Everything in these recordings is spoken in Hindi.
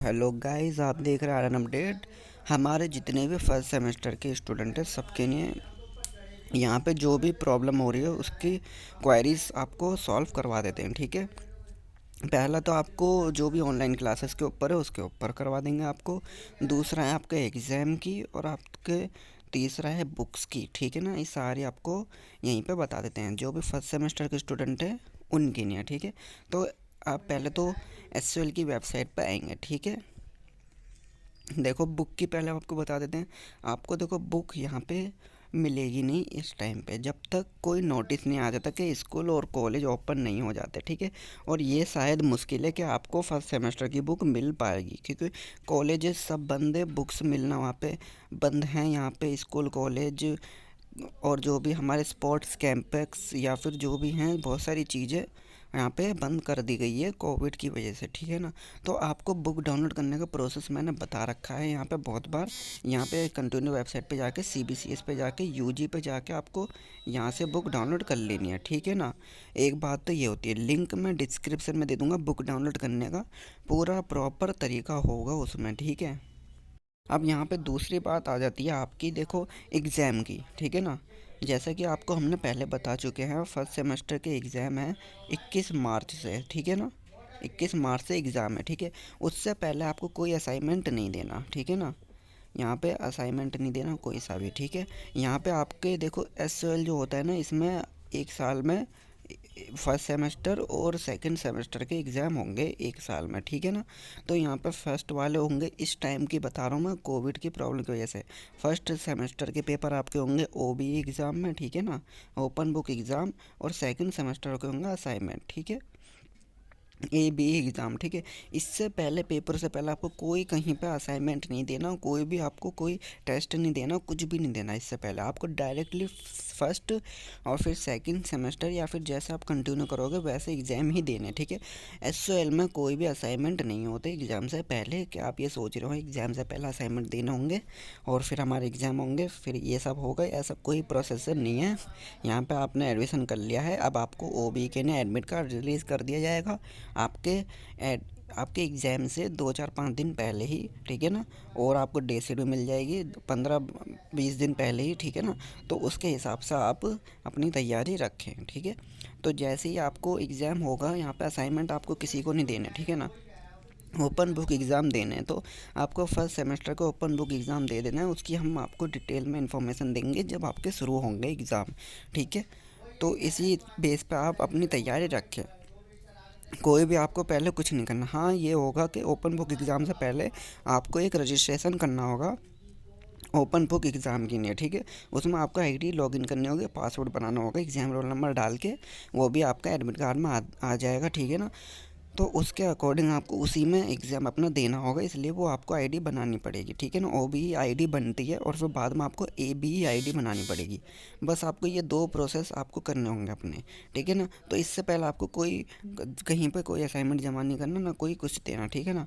हेलो गाइस, आप देख रहे हैं आर एन अपडेट। हमारे जितने भी फर्स्ट सेमेस्टर के स्टूडेंट हैं सबके लिए यहाँ पे जो भी प्रॉब्लम हो रही है उसकी क्वेरीज आपको सॉल्व करवा देते हैं। ठीक है, पहला तो आपको जो भी ऑनलाइन क्लासेस के ऊपर है उसके ऊपर करवा देंगे आपको। दूसरा है आपके एग्ज़ाम की, और आपके तीसरा है बुक्स की। ठीक है ना, ये सारी आपको यहीं पे बता देते हैं जो भी फर्स्ट सेमेस्टर के स्टूडेंट हैं उनके लिए। ठीक है, तो आप पहले तो एस की वेबसाइट पर आएंगे। ठीक है, देखो बुक की पहले आपको बता देते हैं। आपको देखो बुक यहाँ पे मिलेगी नहीं इस टाइम पे, जब तक कोई नोटिस नहीं आ जाता कि स्कूल और कॉलेज ओपन नहीं हो जाते। ठीक है, और ये शायद मुश्किल है कि आपको फर्स्ट सेमेस्टर की बुक मिल पाएगी, क्योंकि कॉलेजेस सब बंद है, बुक्स मिलना वहाँ पे बंद हैं। यहाँ पे स्कूल कॉलेज और जो भी हमारे स्पोर्ट्स कैंपस या फिर जो भी हैं, बहुत सारी चीज़ें यहाँ पे बंद कर दी गई है कोविड की वजह से। ठीक है ना, तो आपको बुक डाउनलोड करने का प्रोसेस मैंने बता रखा है यहाँ पे बहुत बार। यहाँ पे कंटिन्यू वेबसाइट पे जाके CBCS पे जाके UG पे जाके आपको यहाँ से बुक डाउनलोड कर लेनी है। ठीक है ना, एक बात तो ये होती है, लिंक मैं डिस्क्रिप्शन में दे दूँगा, बुक डाउनलोड करने का पूरा प्रॉपर तरीका होगा उसमें। ठीक है, अब यहाँ पे दूसरी बात आ जाती है आपकी, देखो एग्ज़ाम की। ठीक है ना, जैसा कि आपको हमने पहले बता चुके हैं, फर्स्ट सेमेस्टर के एग्ज़ाम है 21 मार्च से। ठीक है ना, 21 मार्च से एग्ज़ाम है। ठीक है, उससे पहले आपको कोई असाइनमेंट नहीं देना। ठीक है ना, यहाँ पे असाइनमेंट नहीं देना कोई सा भी। ठीक है, यहाँ पे आपके देखो जो होता है ना, इसमें एक साल में फर्स्ट सेमेस्टर और सेकंड सेमेस्टर के एग्ज़ाम होंगे एक साल में। ठीक है ना, तो यहाँ पे फर्स्ट वाले होंगे, इस टाइम की बता रहा हूँ मैं, कोविड की प्रॉब्लम की वजह से फर्स्ट सेमेस्टर के पेपर आपके होंगे OBE एग्ज़ाम में। ठीक है ना, ओपन बुक एग्ज़ाम, और सेकंड सेमेस्टर के होंगे असाइनमेंट। ठीक है, AB एग्ज़ाम। ठीक है, इससे पहले पेपर से पहले आपको कोई कहीं पे असाइनमेंट नहीं देना, कोई भी आपको कोई टेस्ट नहीं देना, कुछ भी नहीं देना। इससे पहले आपको डायरेक्टली फर्स्ट और फिर सेकंड सेमेस्टर या फिर जैसे आप कंटिन्यू करोगे वैसे एग्ज़ाम ही देने। ठीक है, SOL में कोई भी असाइनमेंट नहीं होते एग्ज़ाम से पहले। कि आप ये सोच रहे हो एग्ज़ाम से पहले असाइनमेंट देने होंगे और फिर हमारे एग्ज़ाम होंगे फिर ये सब होगा, ऐसा कोई प्रोसेसर नहीं है। यहाँ पे आपने एडमिशन कर लिया है, अब आपको OB के ने एडमिट कार्ड रिलीज़ कर दिया जाएगा आपके एड आपके एग्ज़ाम से 2 4 5 दिन पहले ही। ठीक है ना, और आपको डे शीट भी मिल जाएगी 15 20 दिन पहले ही। ठीक है ना, तो उसके हिसाब से आप अपनी तैयारी रखें। ठीक है, तो जैसे ही आपको एग्ज़ाम होगा, यहाँ पे असाइनमेंट आपको किसी को नहीं देने। ठीक है ना, ओपन बुक एग्ज़ाम देने हैं, तो आपको फर्स्ट सेमेस्टर का ओपन बुक एग्ज़ाम दे देना है। उसकी हम आपको डिटेल में इन्फॉर्मेशन देंगे जब आपके शुरू होंगे एग्ज़ाम। ठीक है, तो इसी बेस पे आप अपनी तैयारी रखें, कोई भी आपको पहले कुछ नहीं करना। हाँ, ये होगा कि ओपन बुक एग्ज़ाम से पहले आपको एक रजिस्ट्रेशन करना होगा ओपन बुक एग्ज़ाम के लिए। ठीक है, उसमें आपका ID लॉगिन करने होगे, पासवर्ड बनाना होगा, एग्ज़ाम रोल नंबर डाल के, वो भी आपका एडमिट कार्ड में आ जाएगा। ठीक है ना, तो उसके अकॉर्डिंग आपको उसी में एग्ज़ाम अपना देना होगा, इसलिए वो आपको ID बनानी पड़ेगी। ठीक है ना, OBE ID बनती है और फिर बाद में आपको ABE ID बनानी पड़ेगी। बस आपको ये दो प्रोसेस आपको करने होंगे अपने। ठीक है ना, तो इससे पहले आपको कोई कहीं पे कोई असाइनमेंट जमा नहीं करना, ना कोई कुछ देना। ठीक है ना,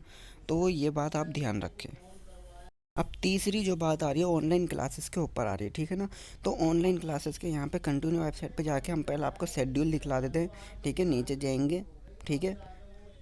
तो ये बात आप ध्यान रखें। अब तीसरी जो बात आ रही है ऑनलाइन क्लासेस के ऊपर आ रही है। ठीक है ना, तो ऑनलाइन क्लासेस के यहाँ पे कंटिन्यू वेबसाइट पे जाके हम पहले आपको शेड्यूल दिखला देते हैं। ठीक है, नीचे जाएंगे। ठीक है,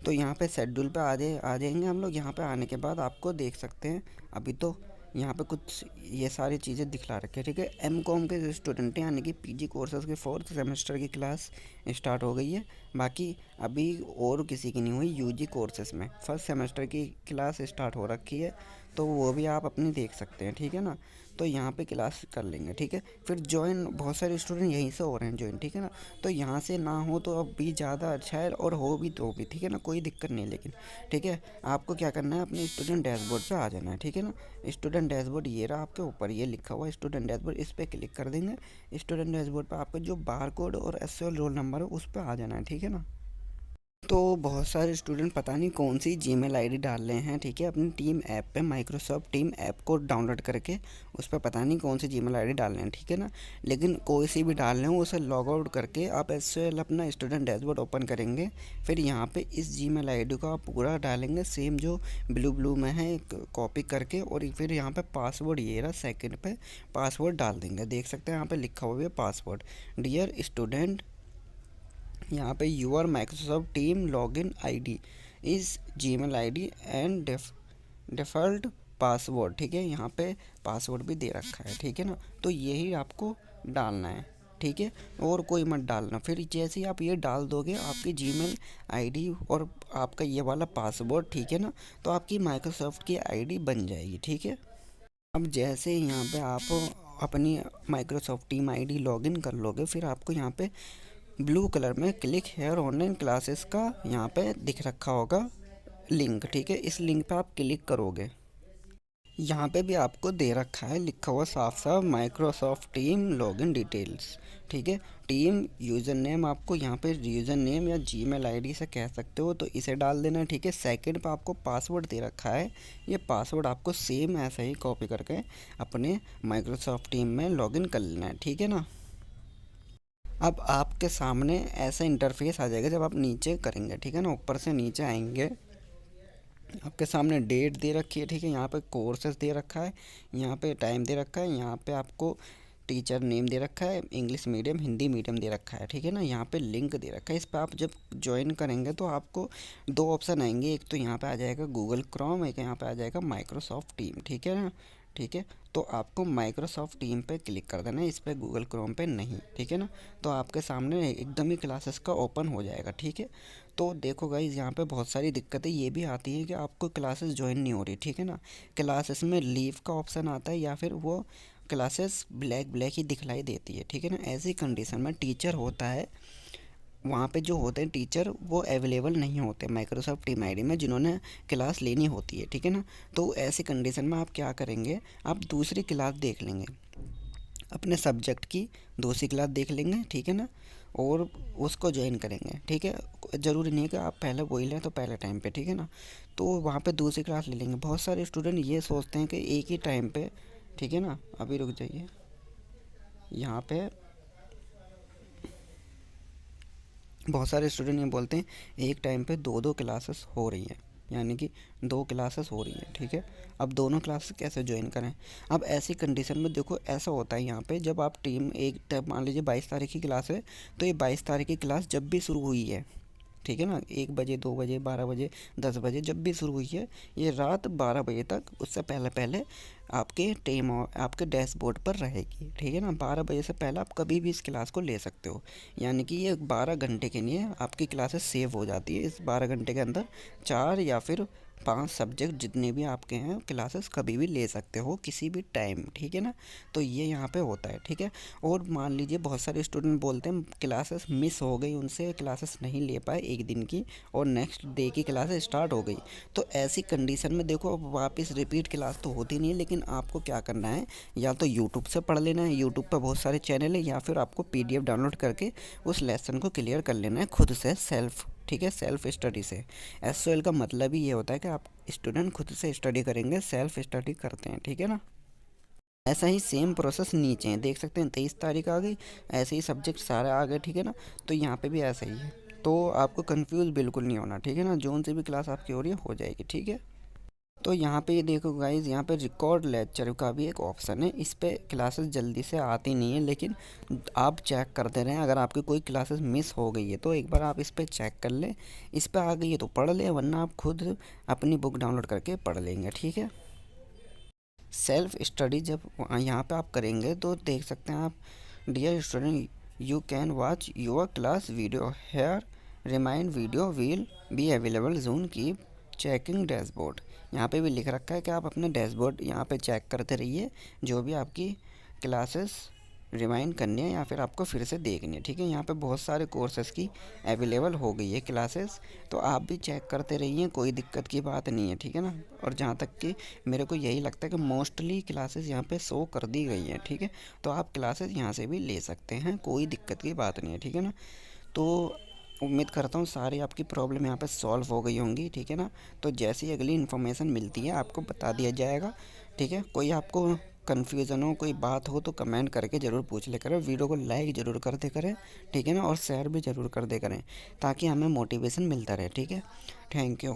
तो यहाँ पे शेड्यूल पे आ जाएंगे हम लोग। यहाँ पे आने के बाद आपको देख सकते हैं, अभी तो यहाँ पे कुछ ये सारी चीज़ें दिखला रखी है। ठीक है, M.Com के जो स्टूडेंट हैं, यानी कि PG कोर्सेज़ के फोर्थ सेमेस्टर की क्लास स्टार्ट हो गई है। बाकी अभी और किसी की नहीं हुई। UG कोर्सेज़ में फर्स्ट सेमेस्टर की क्लास स्टार्ट हो रखी है, तो वो भी आप अपनी देख सकते हैं। ठीक है ना, तो यहाँ पे क्लास कर लेंगे। ठीक है, फिर ज्वाइन बहुत सारे स्टूडेंट यहीं से हो रहे हैं ज्वाइन। ठीक है ना, तो यहाँ से ना हो तो अब भी ज़्यादा अच्छा है, और हो भी तो भी। ठीक है ना, कोई दिक्कत नहीं है लेकिन। ठीक है, आपको क्या करना है, अपने स्टूडेंट डैशबोर्ड पे आ जाना है। ठीक है ना, स्टूडेंट डैशबोर्ड ये रहा आपके ऊपर, ये लिखा हुआ है स्टूडेंट डैशबोर्ड, इस पर क्लिक कर देंगे। स्टूडेंट डैशबोर्ड पे आपका जो बार कोड और SOL रोल नंबर है उस पर आ जाना है। ठीक है ना, तो बहुत सारे स्टूडेंट पता नहीं कौन सी Gmail ID डाल रहे हैं। ठीक है, अपनी टीम ऐप पे, माइक्रोसॉफ्ट टीम ऐप को डाउनलोड करके उस पर पता नहीं कौन सी Gmail ID डाल रहे हैं। ठीक है ना, लेकिन कोई सी भी डाल रहे हो उसे लॉग आउट करके आप SOL अपना स्टूडेंट डैशबोर्ड ओपन करेंगे। फिर यहाँ पे इस Gmail ID को आप पूरा डालेंगे, सेम जो ब्लू ब्लू में है, कॉपी करके, और फिर यहाँ पे पासवर्ड ये रहा सेकंड पे, पासवर्ड डाल देंगे। देख सकते हैं यहाँ पे लिखा हुआ है पासवर्ड, डियर स्टूडेंट, यहाँ पे your Microsoft team login ID is Gmail ID and default password, ठीक है, यहाँ पे पासवर्ड भी दे रखा है, ठीक है ना। तो यही आपको डालना है, ठीक है, और कोई मत डालना। फिर जैसे ही आप ये डाल दोगे आपकी जीमेल आईडी और आपका ये वाला पासवर्ड, ठीक है ना, तो आपकी माइक्रोसॉफ्ट की आईडी बन जाएगी, ठीक है। अब जैसे यहाँ पे आप अपनी माइक्रोसॉफ्ट टीम आईडी लॉगिन कर लोगे, फिर आपको यहाँ पे ब्लू कलर में क्लिक हेयर ऑनलाइन क्लासेस का यहाँ पे दिख रखा होगा लिंक, ठीक है। इस लिंक पे आप क्लिक करोगे, यहाँ पे भी आपको दे रखा है लिखा हुआ साफ साफ माइक्रोसॉफ्ट टीम लॉगिन डिटेल्स, ठीक है। टीम यूज़र नेम आपको यहाँ पे यूज़र नेम या जीमेल आईडी से कह सकते हो, तो इसे डाल देना है, ठीक है। सेकंड पे आपको पासवर्ड दे रखा है, ये पासवर्ड आपको सेम ऐसा ही कॉपी करके अपने माइक्रोसॉफ्ट टीम में लॉगिन कर लेना है, ठीक है ना। अब आपके सामने ऐसा इंटरफेस आ जाएगा जब आप नीचे करेंगे, ठीक है ना, ऊपर से नीचे आएंगे, आपके सामने डेट दे रखी है, ठीक है, यहाँ पे कोर्सेज दे रखा है, यहाँ पे टाइम दे रखा है, यहाँ पे आपको टीचर नेम दे रखा है, इंग्लिश मीडियम हिंदी मीडियम दे रखा है, ठीक है ना। यहाँ पे लिंक दे रखा है, इस पर आप जब ज्वाइन करेंगे तो आपको दो ऑप्शन आएंगे, एक तो यहाँ पे आ जाएगा गूगल क्रोम, एक यहाँ पे आ जाएगा माइक्रोसॉफ्ट टीम, ठीक है ना। ठीक है, तो आपको माइक्रोसॉफ्ट टीम पे क्लिक कर देना है, इस पर गूगल क्रोम पे नहीं, ठीक है ना। तो आपके सामने एकदम ही क्लासेस का ओपन हो जाएगा, ठीक है। तो देखो गाइज, यहाँ पे बहुत सारी दिक्कतें ये भी आती हैं कि आपको क्लासेस ज्वाइन नहीं हो रही, ठीक है ना। क्लासेस में लीव का ऑप्शन आता है या फिर वो क्लासेस ब्लैक ब्लैक ही दिखलाई देती है, ठीक है ना। ऐसी कंडीशन में टीचर होता है, वहाँ पे जो होते हैं टीचर वो अवेलेबल नहीं होते माइक्रोसॉफ्ट टीम आईडी में, जिन्होंने क्लास लेनी होती है, ठीक है ना। तो ऐसी कंडीशन में आप क्या करेंगे, आप दूसरी क्लास देख लेंगे, अपने सब्जेक्ट की दूसरी क्लास देख लेंगे, ठीक है ना, और उसको ज्वाइन करेंगे, ठीक है। ज़रूरी नहीं है कि आप पहले वही लें तो पहले टाइम पे, ठीक है ना। तो वहाँ पे दूसरी क्लास ले लेंगे। बहुत सारे स्टूडेंट ये सोचते हैं कि एक ही टाइम पे, ठीक है ना, अभी रुक जाइए, यहाँ पे बहुत सारे स्टूडेंट ये बोलते हैं एक टाइम पे दो दो क्लासेस हो रही हैं, यानी कि दो क्लासेस हो रही हैं, ठीक है। अब दोनों क्लासेस कैसे ज्वाइन करें। अब ऐसी कंडीशन में देखो ऐसा होता है, यहाँ पे जब आप टीम एक टाइम मान लीजिए 22 तारीख की क्लास है, तो ये 22 तारीख की क्लास जब भी शुरू हुई है, ठीक है ना, 1 बजे 2 बजे 12 बजे 10 बजे जब भी शुरू हुई है, ये रात 12 बजे तक, उससे पहले पहले आपके टीम आपके डैशबोर्ड पर रहेगी, ठीक है ना। 12 बजे से पहले आप कभी भी इस क्लास को ले सकते हो, यानी कि ये 12 घंटे के लिए आपकी क्लासेस सेव हो जाती है। इस 12 घंटे के अंदर 4 या फिर 5 सब्जेक्ट जितने भी आपके हैं क्लासेस कभी भी ले सकते हो किसी भी टाइम, ठीक है ना। तो ये यहाँ पे होता है, ठीक है। और मान लीजिए बहुत सारे स्टूडेंट बोलते हैं क्लासेस मिस हो गई, उनसे क्लासेस नहीं ले पाए एक दिन की, और नेक्स्ट डे की क्लासेस स्टार्ट हो गई। तो ऐसी कंडीशन में देखो अब वापस रिपीट क्लास तो होती नहीं है, लेकिन आपको क्या करना है, या तो यूट्यूब से पढ़ लेना है, यूट्यूब पर बहुत सारे चैनल है, या फिर आपको PDF डाउनलोड करके उस लेसन को क्लियर कर लेना है खुद से सेल्फ, ठीक है, सेल्फ स्टडी से। SOL का मतलब ही ये होता है कि आप स्टूडेंट खुद से स्टडी करेंगे, सेल्फ स्टडी करते हैं, ठीक है ना। ऐसा ही सेम प्रोसेस नीचे है, देख सकते हैं 23 तारीख आ गई, ऐसे ही सब्जेक्ट सारे आ गए, ठीक है ना। तो यहाँ पे भी ऐसा ही है, तो आपको कंफ्यूज बिल्कुल नहीं होना, ठीक है ना। जोन से भी क्लास आपकी हो रही है हो जाएगी, ठीक है। तो यहाँ पे ये देखो गाइज, यहाँ पे रिकॉर्ड लेक्चर का भी एक ऑप्शन है, इस पे क्लासेस जल्दी से आती नहीं है, लेकिन आप चेक करते रहें। अगर आपकी कोई क्लासेस मिस हो गई है तो एक बार आप इस पे चेक कर लें, इस पे आ गई है तो पढ़ लें, वरना आप खुद अपनी बुक डाउनलोड करके पढ़ लेंगे, ठीक है। सेल्फ स्टडी जब यहाँ पे आप करेंगे तो देख सकते हैं आप, dear student you can watch your class video here, remind video will be available June keep checking dashboard. यहाँ पे भी लिख रखा है कि आप अपने डैशबोर्ड यहाँ पे चेक करते रहिए, जो भी आपकी क्लासेस रिमाइंड करनी है या फिर आपको फिर से देखनी है, ठीक है। यहाँ पे बहुत सारे कोर्सेज़ की अवेलेबल हो गई है क्लासेस, तो आप भी चेक करते रहिए, कोई दिक्कत की बात नहीं है, ठीक है ना। और जहाँ तक कि मेरे को यही लगता है कि मोस्टली क्लासेस यहाँ पे शो कर दी गई हैं, ठीक है। तो आप क्लासेस यहाँ से भी ले सकते हैं, कोई दिक्कत की बात नहीं है, ठीक है ना। तो उम्मीद करता हूँ सारी आपकी प्रॉब्लम यहाँ पे सॉल्व हो गई होंगी, ठीक है ना। तो जैसी अगली इन्फॉर्मेशन मिलती है आपको बता दिया जाएगा, ठीक है। कोई आपको कन्फ्यूज़न हो, कोई बात हो तो कमेंट करके ज़रूर पूछ ले करें, वीडियो को लाइक ज़रूर कर दे करें, ठीक है ना, और शेयर भी ज़रूर कर दे करें, ताकि हमें मोटिवेशन मिलता रहे, ठीक है। Thank you.